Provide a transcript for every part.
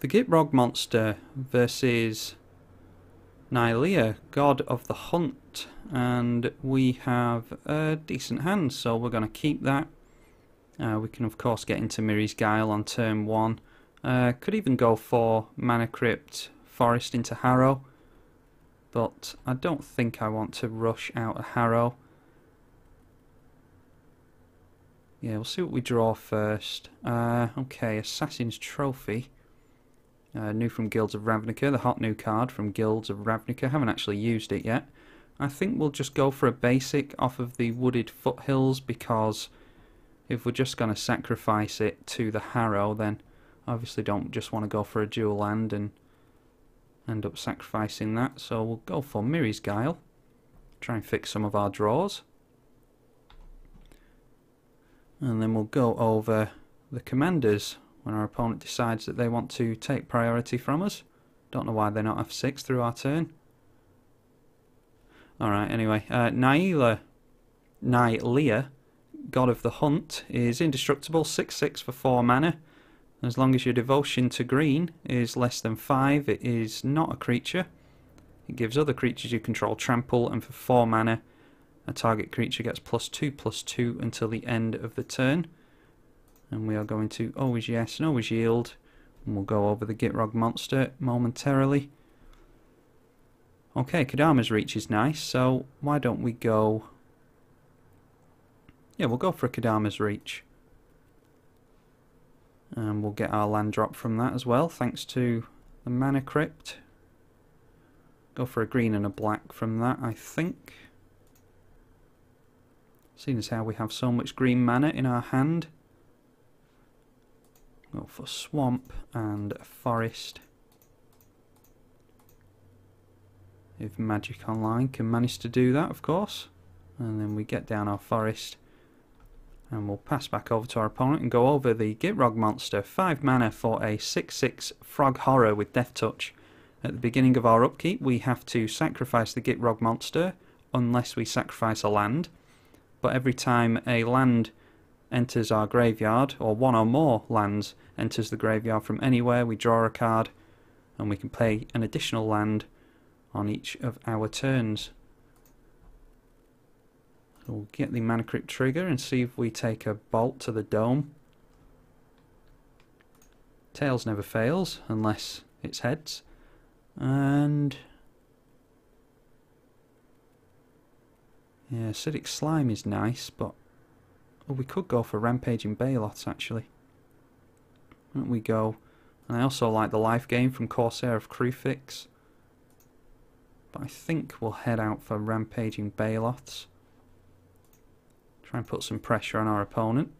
the Gitrog Monster versus Nylea, God of the Hunt, and we have a decent hand, so we're going to keep that. We can of course get into Mirri's Guile on turn 1. Could even go for Mana Crypt Forest into Harrow, but I don't think I want to rush out a Harrow. Yeah, we'll see what we draw first. Okay, Assassin's Trophy. New from Guilds of Ravnica, the hot new card from Guilds of Ravnica. Haven't actually used it yet. I think we'll just go for a basic off of the Wooded Foothills, because if we're just going to sacrifice it to the Harrow, then obviously don't just want to go for a dual land and end up sacrificing that. So we'll go for Mirri's Guile. Try and fix some of our draws. And then we'll go over the commanders when our opponent decides that they want to take priority from us. Don't know why they're not F6 through our turn. Alright, anyway, Nylea, God of the Hunt, is indestructible, 6/6 for 4 mana. As long as your devotion to green is less than 5, it is not a creature. It gives other creatures you control trample, and for 4 mana, a target creature gets +2/+2 until the end of the turn. And we are going to always yes and always yield. And we'll go over the Gitrog Monster momentarily. Okay, Kadama's Reach is nice, so why don't we go... Yeah, we'll go for a Kadama's Reach. And we'll get our land drop from that as well, thanks to the Mana Crypt. Go for a green and a black from that, I think. Seeing as how we have so much green mana in our hand. Go for Swamp and a Forest. If Magic Online can manage to do that, of course. And then we get down our Forest. And we'll pass back over to our opponent and go over the Gitrog Monster. 5 mana for a 6/6 Frog Horror with Death Touch. At the beginning of our upkeep, we have to sacrifice the Gitrog Monster unless we sacrifice a land. But every time a land enters our graveyard, or one or more lands enters the graveyard from anywhere, we draw a card and we can play an additional land on each of our turns. So we'll get the Mana Crypt trigger and see if we take a bolt to the dome. Tails never fails unless it's heads. And yeah, Acidic Slime is nice, but we could go for Rampaging Baloths actually. Why don't we go? And I also like the life gain from Corsair of Kruphix, but I think we'll head out for Rampaging Baloths. Try and put some pressure on our opponent.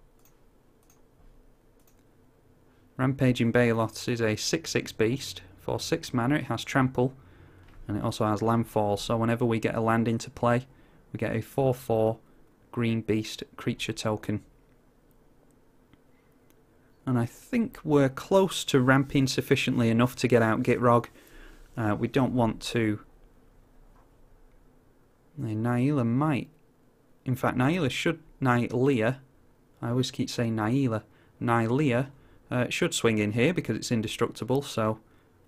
Rampaging Baloths is a 6/6 beast. For 6 mana it has trample, and it also has landfall, so whenever we get a land into play, we get a 4/4 green beast creature token. And I think we're close to ramping sufficiently enough to get out Gitrog. We don't want to... Nylea might... In fact, Nylea, I always keep saying Nylea should swing in here because it's indestructible, so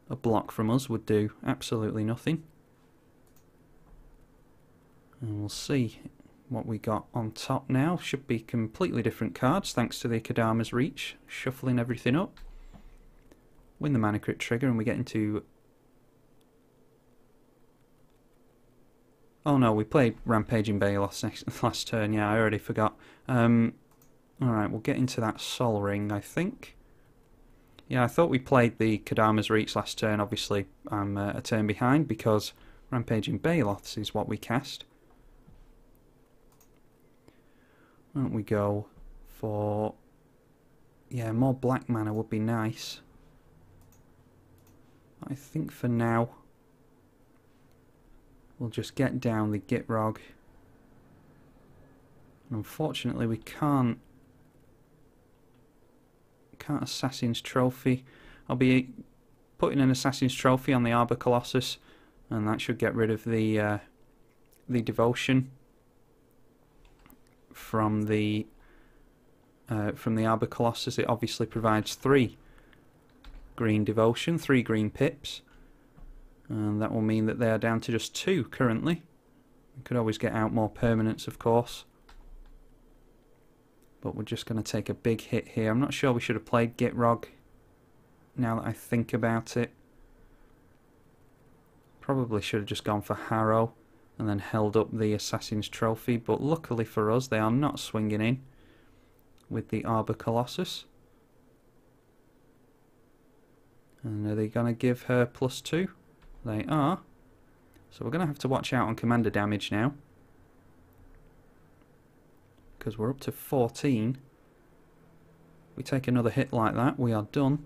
a block from us would do absolutely nothing. And we'll see what we got on top now. Should be completely different cards thanks to the Kadama's Reach, shuffling everything up. Win the Mana Crypt trigger and we get into... Oh no, we played Rampaging Baloths last turn, yeah, I already forgot. Alright, we'll get into that Sol Ring, I think. Yeah, I thought we played the Kadama's Reach last turn. Obviously I'm a turn behind because Rampaging Baloths is what we cast. Why don't we go for... Yeah, more black mana would be nice. I think for now we'll just get down the Gitrog. Unfortunately we can't Assassin's Trophy. I'll be putting an Assassin's Trophy on the Arbor Colossus, and that should get rid of the devotion from the Arbor Colossus. It obviously provides 3 green devotion, 3 green pips. And that will mean that they are down to just 2 currently. We could always get out more permanents, of course. But we're just going to take a big hit here. I'm not sure we should have played Gitrog, now that I think about it. Probably should have just gone for Harrow and then held up the Assassin's Trophy, but luckily for us they are not swinging in with the Arbor Colossus. And are they going to give her +2? They are. So we're going to have to watch out on commander damage now, because we're up to 14. We take another hit like that, we are done.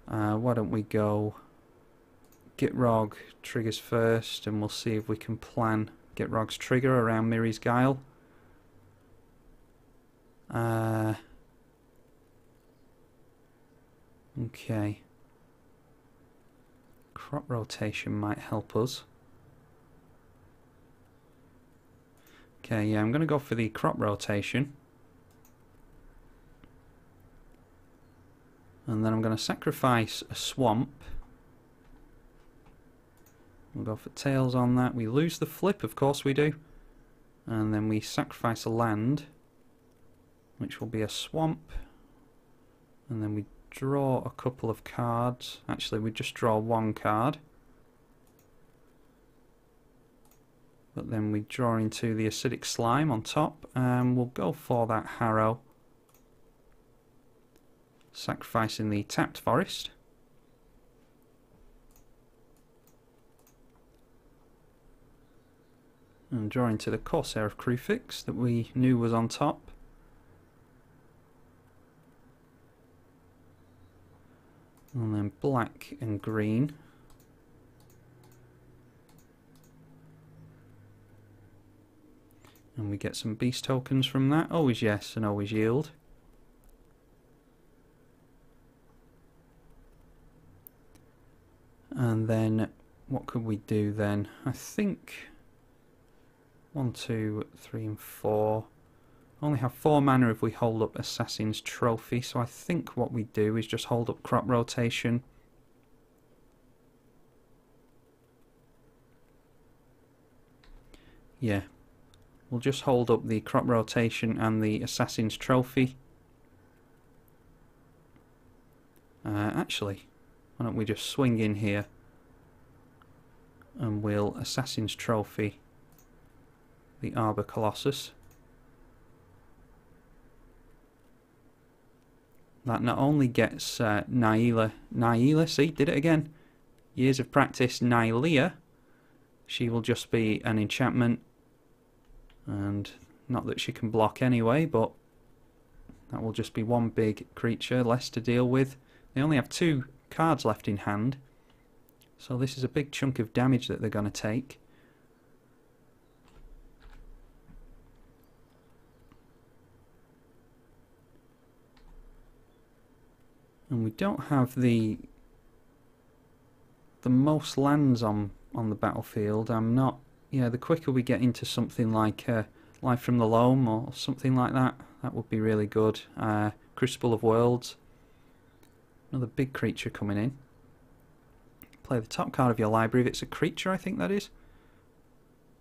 Why don't we go Gitrog triggers first, and we'll see if we can plan Gitrog's trigger around Miri's Guile. Okay. Crop rotation might help us. Okay, yeah, I'm going to go for the crop rotation. And then I'm going to sacrifice a swamp. We'll go for tails on that. We lose the flip, of course we do. And then we sacrifice a land, which will be a swamp. And then we draw a couple of cards. Actually, we just draw 1 card. But then we draw into the acidic slime on top, and we'll go for that Harrow, sacrificing the tapped forest. And draw into the Corsair of Crufix that we knew was on top. And then black and green. And we get some beast tokens from that. Always yes and always yield. And then what could we do then? I think 1, 2, 3 and 4. Only have 4 mana if we hold up Assassin's Trophy, so I think what we do is just hold up crop rotation. Yeah. We'll just hold up the crop rotation and the Assassin's Trophy. Actually, why don't we just swing in here and we'll Assassin's Trophy the Arbor Colossus. That not only gets Nylea, see, did it again. Years of practice, Nylea. She will just be an enchantment. And not that she can block anyway, but that will just be 1 big creature less to deal with. They only have 2 cards left in hand, so this is a big chunk of damage that they're going to take. And we don't have the most lands on the battlefield. Yeah, the quicker we get into something like Life from the Loam or something like that, that would be really good. Crucible of Worlds. Another big creature coming in. Play the top card of your library if it's a creature, I think that is.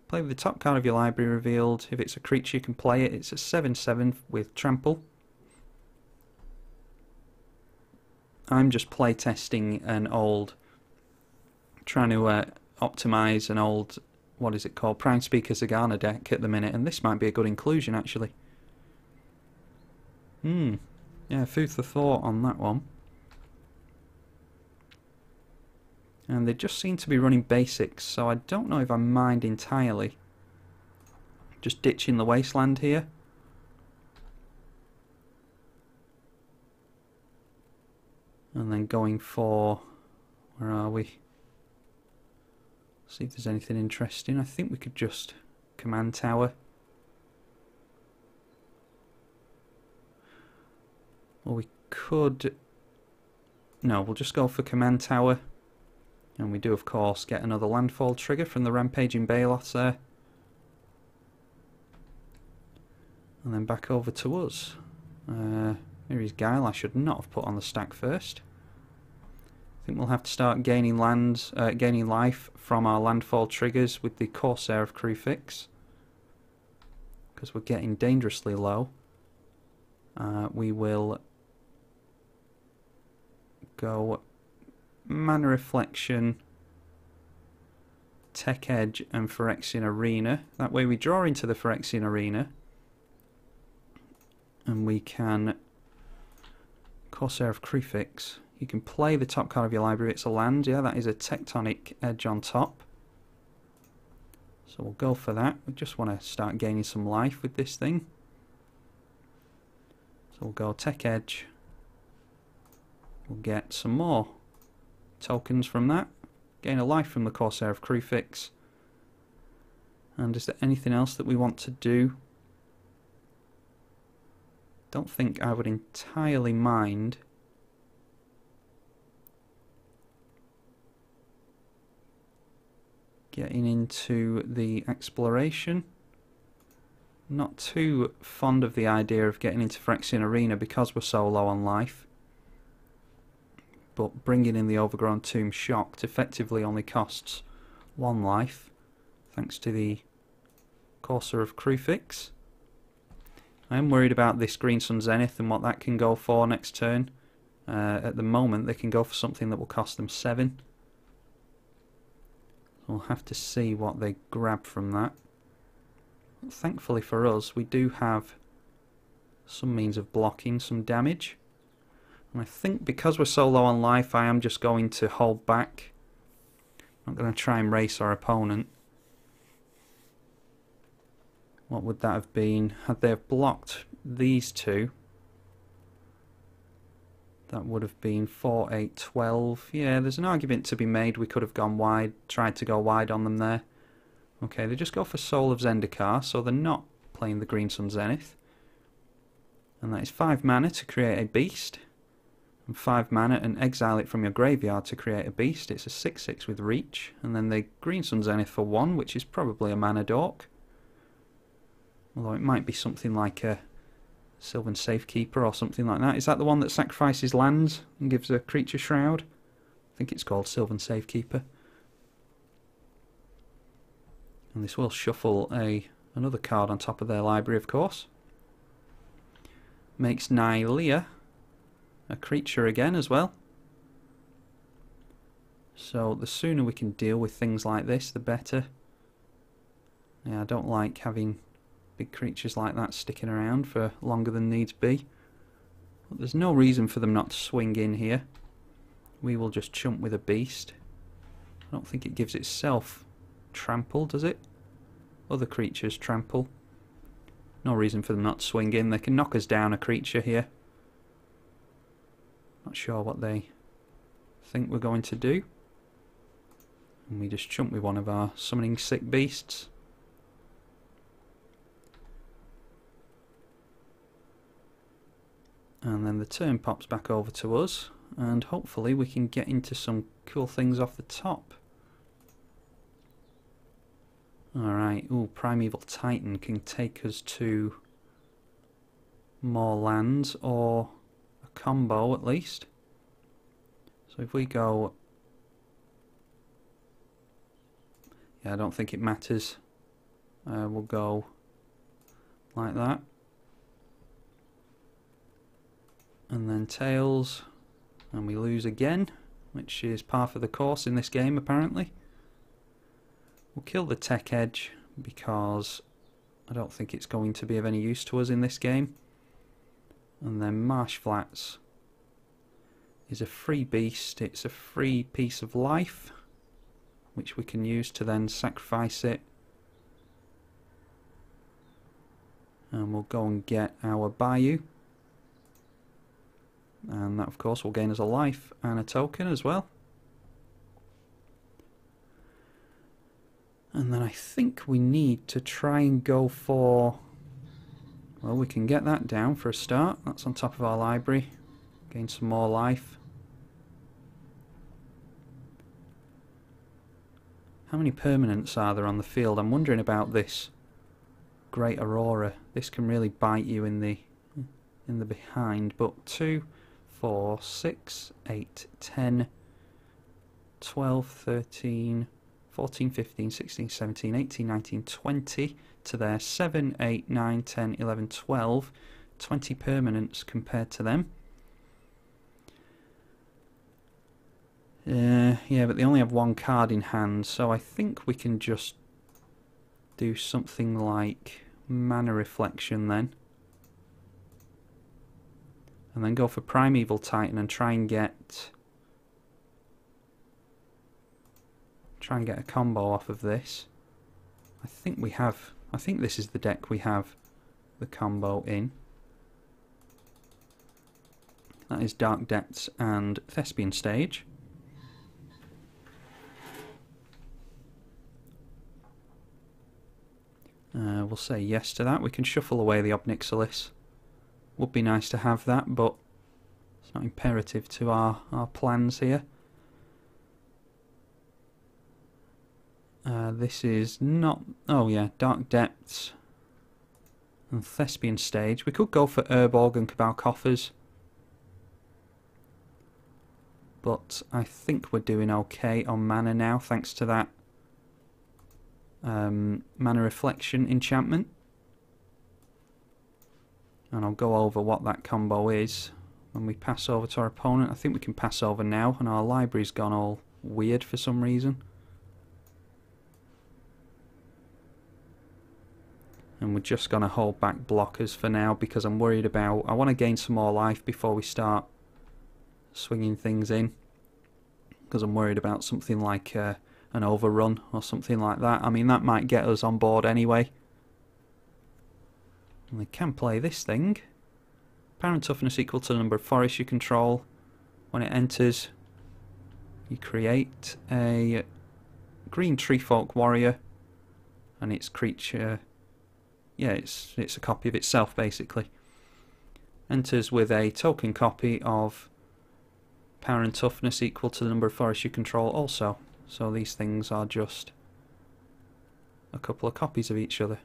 Play with the top card of your library revealed. If it's a creature, you can play it. It's a 7/7 with trample. I'm just play testing an old, trying to optimize an old, what is it called, Prime Speaker Zagana deck at the minute, and this might be a good inclusion actually. Yeah, food for thought on that one. And they just seem to be running basics, so I don't know if I mind entirely just ditching the wasteland here. And then going for, where are we? See if there's anything interesting. I think we could just command tower. Or we could, no, we'll just go for command tower. And we do of course get another landfall trigger from the Rampaging Baloths there. And then back over to us. 1, Here is Guile. I should not have put on the stack first. I think we'll have to start gaining gaining life from our landfall triggers with the Corsair of Crucifix, because we're getting dangerously low. We will go Mana Reflection, Tech Edge and Phyrexian Arena. That way we draw into the Phyrexian Arena and we can Corsair of Crucifix. You can play the top card of your library. It's a land. Yeah, that is a Tectonic Edge on top. So we'll go for that. We just want to start gaining some life with this thing. So we'll go Tech Edge. We'll get some more tokens from that. Gain a life from the Corsair of Crucifix. And is there anything else that we want to do? Don't think I would entirely mind getting into the exploration. Not too fond of the idea of getting into Phyrexian Arena because we're so low on life. But bringing in the Overgrown Tomb Shocked effectively only costs 1 life, thanks to the Corsair of Crucifix. I am worried about this Green Sun Zenith and what that can go for next turn. At the moment they can go for something that will cost them 7. We'll have to see what they grab from that. Thankfully for us, we do have some means of blocking some damage. And I think because we're so low on life, I am just going to hold back. I'm not going to try and race our opponent. What would that have been? Had they have blocked these two, that would have been 4, 8, 12. Yeah, there's an argument to be made. We could have gone wide, tried to go wide on them there. Okay, they just go for Soul of Zendikar, so they're not playing the Green Sun Zenith. And that is 5 mana to create a beast. And 5 mana and exile it from your graveyard to create a beast. It's a 6/6 with reach. And then the Green Sun Zenith for 1, which is probably a mana dork. Although it might be something like a Sylvan Safekeeper or something like that. Is that the one that sacrifices lands and gives a creature shroud? I think it's called Sylvan Safekeeper. And this will shuffle another card on top of their library, of course. Makes Nylea a creature again as well. So the sooner we can deal with things like this, the better. Yeah, I don't like having big creatures like that sticking around for longer than needs be. But there's no reason for them not to swing in here. We will just chump with a beast. I don't think it gives itself trample, does it? Other creatures trample. No reason for them not to swing in. They can knock us down a creature here. Not sure what they think we're going to do. And we just chump with one of our summoning sick beasts. And then the turn pops back over to us, and hopefully we can get into some cool things off the top. Alright, ooh, Primeval Titan can take us to more lands, or a combo at least. So if we go... Yeah, I don't think it matters. We'll go like that. And then Tails, and we lose again, which is par for the course in this game apparently. We'll kill the Tech Edge because I don't think it's going to be of any use to us in this game. And then Marsh Flats is a free beast. It's a free piece of life which we can use to then sacrifice it. And we'll go and get our Bayou. And that of course will gain us a life and a token as well. And then I think we need to try and go for... Well, we can get that down for a start. That's on top of our library. Gain some more life. How many permanents are there on the field? I'm wondering about this Great Aurora. This can really bite you in the in the behind, but 2, 4, 6, 8, 10, 12, 13, 14, 15, 16, 17, 18, 19, 20 to their 7, 8, 9, 10, 11, 12, 20 permanents compared to them. Yeah, but they only have one card in hand, so I think we can just do something like Mana Reflection then. And then go for Primeval Titan and try and get a combo off of this. I think this is the deck we have the combo in. That is Dark Depths and Thespian Stage. We'll say yes to that. We can shuffle away the Obnixilis. Would be nice to have that, but it's not imperative to our plans here. This is not... Oh yeah, Dark Depths and Thespian Stage. We could go for Urborg and Cabal Coffers, but I think we're doing okay on mana now, thanks to that Mana Reflection enchantment. And I'll go over what that combo is when we pass over to our opponent. I think we can pass over now, and our library's gone all weird for some reason. And we're just going to hold back blockers for now because I'm worried about... I want to gain some more life before we start swinging things in, because I'm worried about something like an overrun or something like that. I mean, that might get us on board anyway. And we can play this thing. Power and toughness equal to the number of forests you control. When it enters, you create a green treefolk warrior, and its creature... Yeah, it's a copy of itself, basically. Enters with a token copy of power and toughness equal to the number of forests you control also. So these things are just a couple of copies of each other.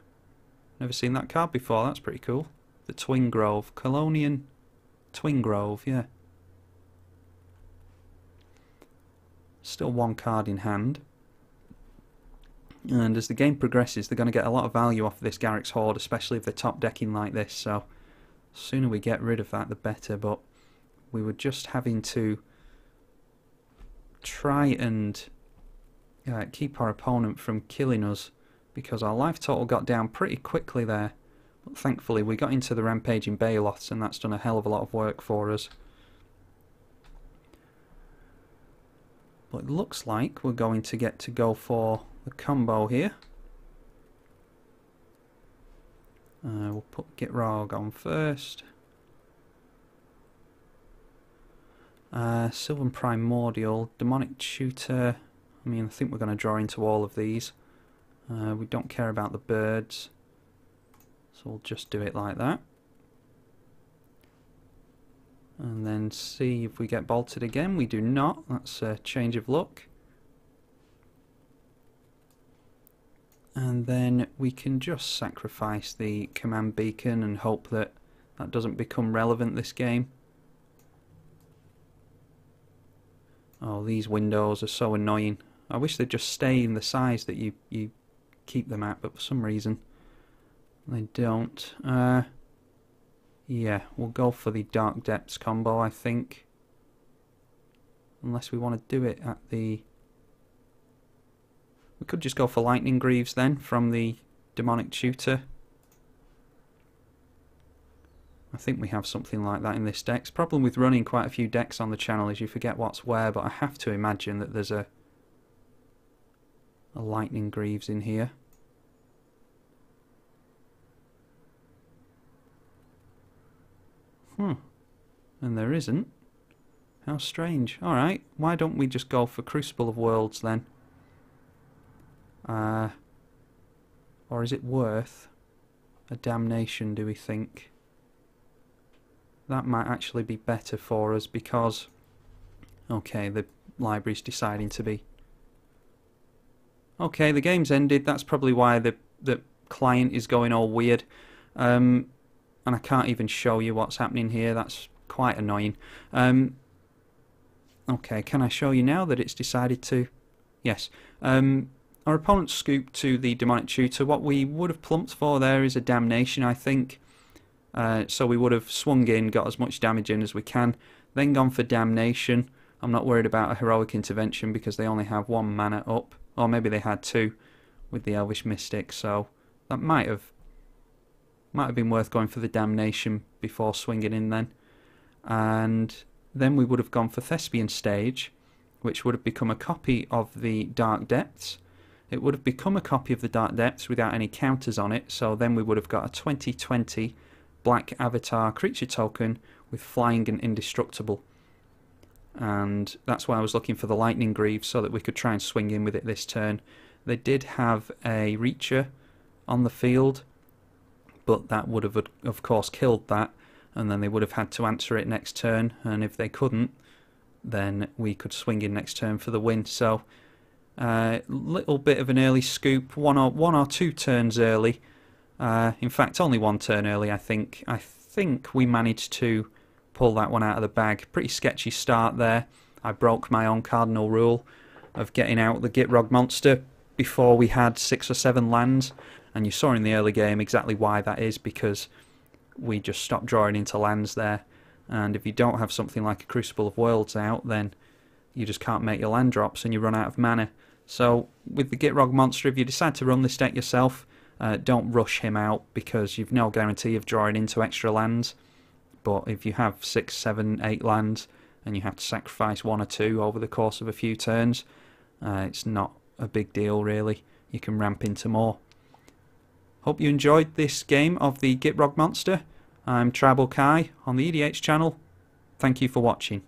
Never seen that card before, that's pretty cool. The Twin Grove, Colonian Twin Grove, yeah. Still one card in hand. And as the game progresses, they're going to get a lot of value off of this Garruk's Horde, especially if they're top decking like this. So, the sooner we get rid of that, the better. But we were just having to try and keep our opponent from killing us, because our life total got down pretty quickly there. But thankfully, we got into the Rampaging Baeloths, and that's done a hell of a lot of work for us. But it looks like we're going to get to go for the combo here. We'll put Gitrog on first. Sylvan Primordial, Demonic Tutor. I mean, I think we're going to draw into all of these. We don't care about the birds, so we'll just do it like that. And then see if we get bolted again. We do not. That's a change of luck. And then we can just sacrifice the command beacon and hope that that doesn't become relevant this game. Oh, these windows are so annoying. I wish they'd just stay in the size that you keep them at, but for some reason they don't. Yeah, we'll go for the Dark Depths combo, I think. Unless we want to do it at the... We could just go for Lightning Greaves then, from the Demonic Tutor. I think we have something like that in this deck. The problem with running quite a few decks on the channel is you forget what's where, but I have to imagine that there's a Lightning Greaves in here. And there isn't. How strange. Alright, why don't we just go for Crucible of Worlds then? Or is it worth a Damnation, do we think? That might actually be better for us because... Okay, the library's deciding to be... Okay, the game's ended. That's probably why the client is going all weird. and I can't even show you what's happening here. That's quite annoying. Okay, can I show you now that it's decided to? Yes. Our opponent scooped to the Demonic Tutor. What we would have plumped for there is a Damnation, I think. So we would have swung in, got as much damage in as we can, then gone for Damnation. I'm not worried about a Heroic Intervention because they only have 1 mana up, or maybe they had 2 with the Elvish Mystic, so that might have been worth going for the Damnation before swinging in then. And then we would have gone for Thespian Stage, which would have become a copy of the Dark Depths. It would have become a copy of the Dark Depths without any counters on it, so then we would have got a 2020 Black Avatar creature token with flying and indestructible. And that's why I was looking for the Lightning Greaves, so that we could try and swing in with it this turn. They did have a Reacher on the field, but that would have of course killed that, and then they would have had to answer it next turn, and if they couldn't, then we could swing in next turn for the win. So little bit of an early scoop, one or two turns early. In fact, only 1 turn early, I think. I think we managed to pull that one out of the bag. Pretty sketchy start there. I broke my own cardinal rule of getting out the Gitrog Monster before we had 6 or 7 lands, and you saw in the early game exactly why that is, because we just stopped drawing into lands there, and if you don't have something like a Crucible of Worlds out, then you just can't make your land drops and you run out of mana. So with the Gitrog Monster, if you decide to run this deck yourself, don't rush him out, because you've no guarantee of drawing into extra lands. But if you have 6, 7, 8 lands and you have to sacrifice 1 or 2 over the course of a few turns, it's not a big deal really. You can ramp into more. Hope you enjoyed this game of the Gitrog Monster. I'm tribalkai on the EDH channel. Thank you for watching.